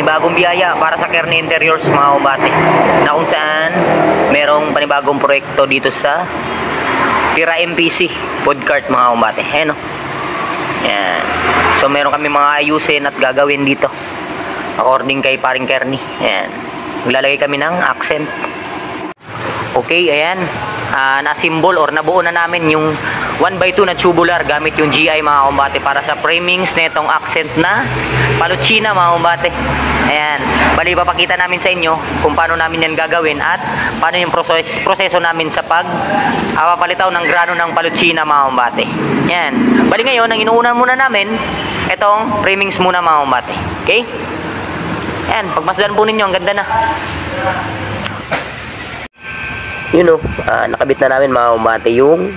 panibagong biyaya para sa Kearney Interiors mga kumbate, na kung saan merong panibagong proyekto dito sa Tira MPC food cart mga kumbate. Ayan o. Yan. So meron kami mga ayusin at gagawin dito according kay paring Kearney. Ayan. Maglalagay kami ng accent. Okay, ayan. Na-symbol or nabuo na namin yung 1x2 na tubular gamit yung GI mga kumbate para sa framings netong accent na palutsina mga kumbate. Ayan. Bali, papakita namin sa inyo kung paano namin yan gagawin at paano yung proseso namin sa papalitaw ng grano ng palutsina mga kumbate. Ayan. Bali ngayon, ang inuuna muna namin, itong framings muna mga kumbate. Okay? Ayan. Pagmasdan po ninyo, ang ganda na. Yun o, nakabit na namin mga kumbate yung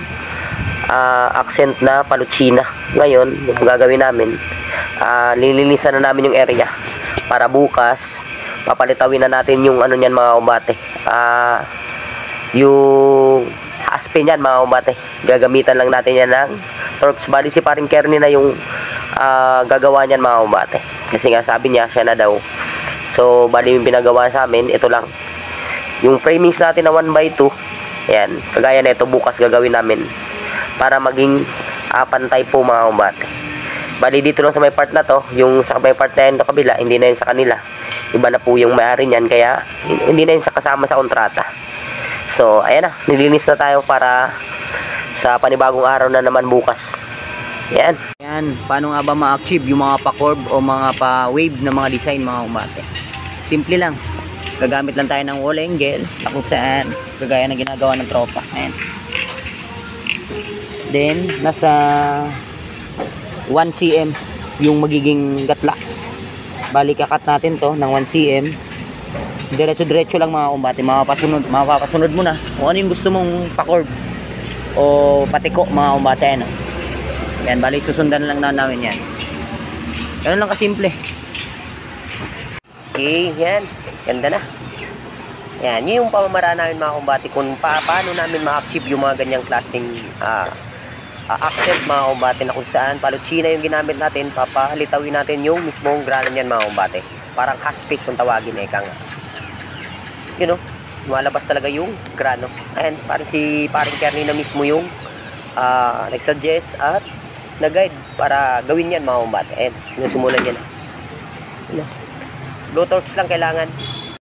accent na palutsina. Ngayon, yung gagawin namin, lilinisan na namin yung area para bukas papalitawin na natin yung ano niyan mga kumbate, yung aspen niyan mga kumbate. Gagamitan lang natin yan ng Torx. Bali si paring Kearney na yung gagawa niyan mga kumbate, kasi nga sabi niya siya na daw. So bali yung pinagawa sa amin, ito lang yung framings natin na 1x2. Ayan, kagaya na ito bukas gagawin namin para maging pantay po mga kumbate. Bali dito lang sa may part na to, yung sa may part na yun sa kabila, hindi na yun sa kanila. Iba na po yung may-ari niyan, kaya hindi na yun sa kasama sa kontrata. So ayan na, nilinis na tayo para sa panibagong araw na naman bukas. Ayan. Ayan, paano nga ba ma-achieve yung mga pa-curve o mga pa-wave na mga design mga kumbate? Simple lang. Gagamit lang tayo ng wall angle na kung saan kagaya na ginagawa ng tropa. Ayan. Then nasa 1 cm yung magiging gatla. Bali kakat natin to ng 1 cm. Diretso-diretso lang mga kumbate. Mapapasunod mo na kung ano yung gusto mong pa-curve o patiko mga kumbate. Ano? Ayan, bali susundan lang namin yan. Ganun lang kasimple. Okay, yan. Ganda na. Yan, yun yung pamamaraan namin mga kumbate kung paano namin ma-achieve yung mga ganyang klaseng accent mga kumbate, na kung saan palutsina yung ginamit natin, papalitawin natin yung mismong grano niyan mga kumbate. Parang haspi kung tawagin nga. You know, lumalabas talaga yung grano. Ayan, parang si paring Kearney na mismo yung nag-suggest at nag-guide para gawin yan mga kumbate. Ayan, sinusumulan niya na. You know, blowtorch lang kailangan.